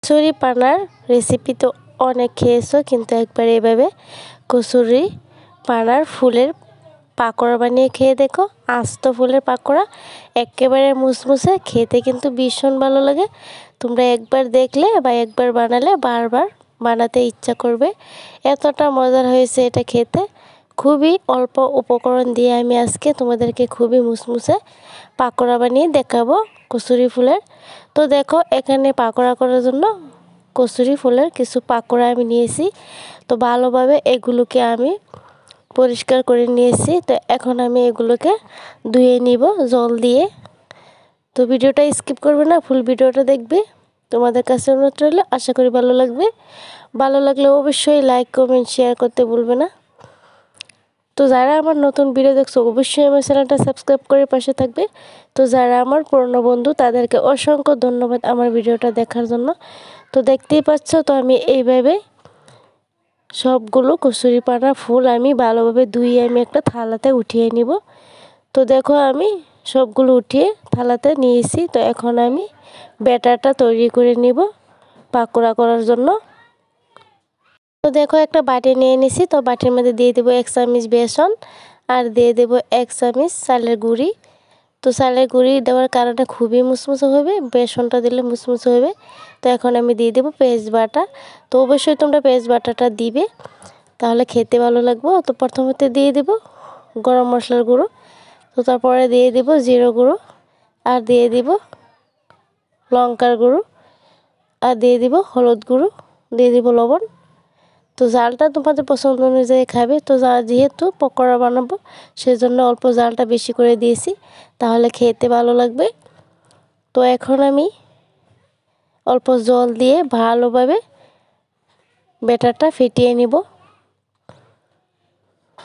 Kachori পানার recipe তো অনেক খেয়েছো, কিন্তু একবার এভাবে কচুরি পানার ফুলের পাকোড়া বানিয়ে খেয়ে দেখো। আস্ত ফুলের পাকোড়া একেবারে মুসমুসে, খেতে কিন্তু ভীষণ ভালো লাগে। তোমরা একবার দেখলে বা একবার বানালে বারবার বানাতে ইচ্ছা করবে, এতটা মজার হয়েছে এটা খেতে। খুবই অল্প উপকরণ দিয়ে আমি আজকে তোমাদেরকে খুবই মুসমুসে পাকোড়া বানিয়ে দেখাবো কচুরি ফুলের। তো দেখো, এখানে পাকোড়া করার জন্য কচুরি ফুলের কিছু পাকোড়া আমি নিয়েছি। তো ভালোভাবে এগুলোকে আমি পরিষ্কার করে নিয়েছি। তো এখন আমি এগুলোকে ধুয়ে নিব জল দিয়ে। তো ভিডিওটা স্কিপ করবে না, ফুল ভিডিওটা দেখবে। তোমাদের কাছে অনুরোধ রইল, আশা করি ভালো লাগবে। ভালো লাগলে অবশ্যই লাইক কমেন্ট শেয়ার করতে ভুলবে না। তো যারা আমার নতুন ভিডিও দেখছো অবশ্যই আমার চ্যানেলটা সাবস্ক্রাইব করে পাশে থাকবে। তো যারা আমার পুরনো বন্ধু তাদেরকে অসংখ্য ধন্যবাদ আমার ভিডিওটা দেখার জন্য। তো দেখতেই পাচ্ছ, তো আমি এইভাবে সবগুলো কচুরি পানা ফুল আমি ভালোভাবে ধুয়ে আমি একটা থালাতে উঠিয়ে নিব। তো দেখো, আমি সবগুলো উঠিয়ে থালাতে নিয়েছি। তো এখন আমি ব্যাটারটা তৈরি করে নিব পাকোড়া করার জন্য। তো দেখো, একটা বাটি নিয়ে নিছি। তো বাটির মধ্যে দিয়ে দেবো 1 চামচ বেসন, আর দিয়ে দেবো 1 চামচ চালের গুঁড়ি। তো চালের গুঁড়ি দেওয়ার কারণে খুবই মুসমুসে হবে, বেসনটা দিলে মুসমুসে হবে। তো এখন আমি দিয়ে দেবো পেঁয়াজ বাটা। তো অবশ্যই তোমরা পেঁয়াজ বাটাটা দিবে, তাহলে খেতে ভালো লাগবে। তো প্রথমতে দিয়ে দেবো গরম মশলার গুঁড়ো। তো তারপরে দিয়ে দেবো জিরে গুঁড়ো, আর দিয়ে দিব লঙ্কার গুঁড়ো, আর দিয়ে দিব হলুদ গুঁড়ো, দিয়ে দিব লবণ। তো জালটা তোমাদের পছন্দ অনুযায়ী খাবে। তো যেহেতু পকোড়া বানাবো সেজন্য অল্প জালটা বেশি করে দিয়েছি, তাহলে খেতে ভালো লাগবে। তো এখন আমি অল্প জল দিয়ে ভালোভাবে ব্যাটারটা ফেটিয়ে নিব।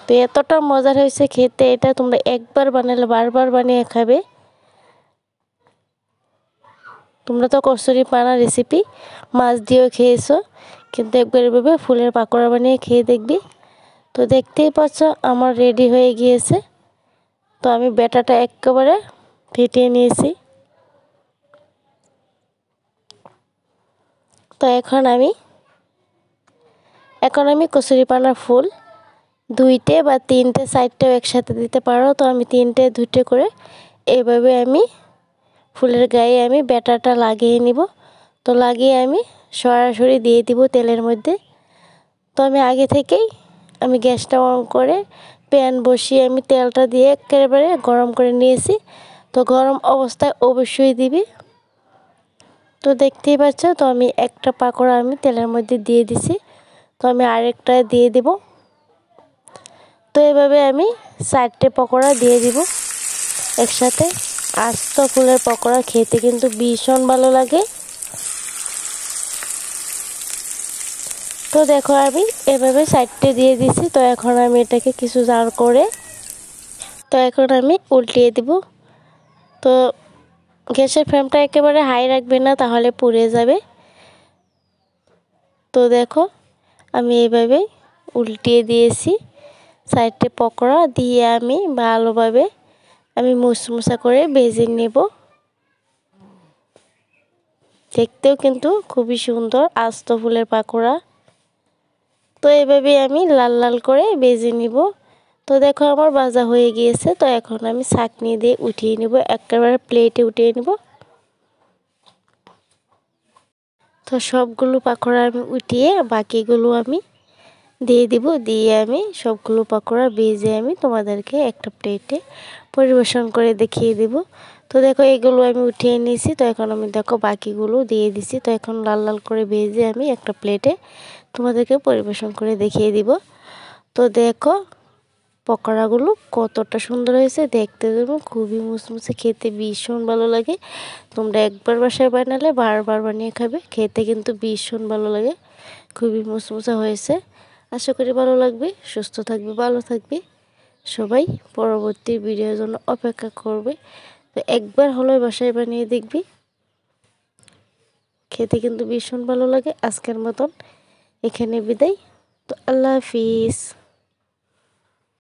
তো এতটা মজার হয়েছে খেতে, এটা তোমরা একবার বানালে বারবার বানিয়ে খাবে। তোমরা তো কচুরি পানা রেসিপি মাছ দিয়েও খেয়েছো, কিন্তু একবার এভাবে ফুলের পাকোড়া বানিয়ে খেয়ে দেখবি। তো দেখতেই পাচ্ছ আমার রেডি হয়ে গিয়েছে। তো আমি ব্যাটারটা একেবারে ফেটিয়ে নিয়েছি। তো এখন আমি কচুরি পানার ফুল 2টে বা 3টে 4টেও একসাথে দিতে পারো। তো আমি 3টে 2টে করে এইভাবে আমি ফুলের গায়ে আমি ব্যাটারটা লাগিয়ে নিব। তো লাগিয়ে আমি সরাসরি দিয়ে দিব তেলের মধ্যে। তো আমি আগে থেকেই গ্যাসটা অন করে প্যান বসিয়ে আমি তেলটা দিয়ে একেবারে গরম করে নিয়েছি। তো গরম অবস্থায় অবশ্যই দিবি। তো দেখতেই পাচ্ছ, তো আমি একটা পাকোড়া আমি তেলের মধ্যে দিয়ে দিছি। তো আমি আরেকটা দিয়ে দিব। তো এভাবে আমি 4টে পকোড়া দিয়ে দিব একসাথে। আস্ত ফুলের পকোড়া খেতে কিন্তু ভীষণ ভালো লাগে। তো দেখো, আমি এভাবে 4টে দিয়ে দিছি। তো এখন আমি এটাকে কিছু জাল করে, তো এখন আমি উল্টিয়ে দিব। তো গ্যাসের ফ্লেমটা একেবারে হাই রাখবে না, তাহলে পুড়ে যাবে। তো দেখো, আমি এইভাবে উল্টিয়ে দিয়েছি। 4টে পকোড়া দিয়ে আমি ভালোভাবে মুসমুসা করে ভেজে নেব। দেখতেও কিন্তু খুবই সুন্দর আস্ত ফুলের পাকোড়া। তো এভাবে আমি লাল লাল করে ভেজে নিব। তো দেখো, আমার ভাজা হয়ে গিয়েছে। তো এখন আমি ছাঁকনি দিয়ে উঠিয়ে নেব, একেবারে প্লেটে উঠিয়ে নেব। তো সবগুলো পাকোড়া আমি উঠিয়ে বাকিগুলো আমি দিয়ে দিব। দিয়ে আমি সবগুলো পাকোড়া ভেজে আমি তোমাদেরকে একটা প্লেটে পরিবেশন করে দেখিয়ে দেব। তো দেখো, এগুলো আমি উঠিয়ে নিয়েছি। তো এখন আমি দেখো বাকিগুলো দিয়ে দিছি। তো এখন লাল লাল করে ভেজে আমি একটা প্লেটে তোমাদেরকে পরিবেশন করে দেখিয়ে দিব। তো দেখো, পকোড়াগুলো কতটা সুন্দর হয়েছে দেখতে, যেন খুবই মুসমুসে, খেতে ভীষণ ভালো লাগে। তোমরা একবার বাসায় বানালে বারবার বানিয়ে খাবে, খেতে কিন্তু ভীষণ ভালো লাগে। খুবই মুসমুসে হয়েছে। আশা করি ভালো লাগবে। সুস্থ থাকবে, ভালো থাকবে সবাই। পরবর্তী ভিডিওর জন্য অপেক্ষা করবে। তো একবার হলেও বাসায় বানিয়ে দেখবি, খেতে কিন্তু ভীষণ ভালো লাগে। আজকের মতন এখানে বিদায়। তো আল্লাহ হাফিজ।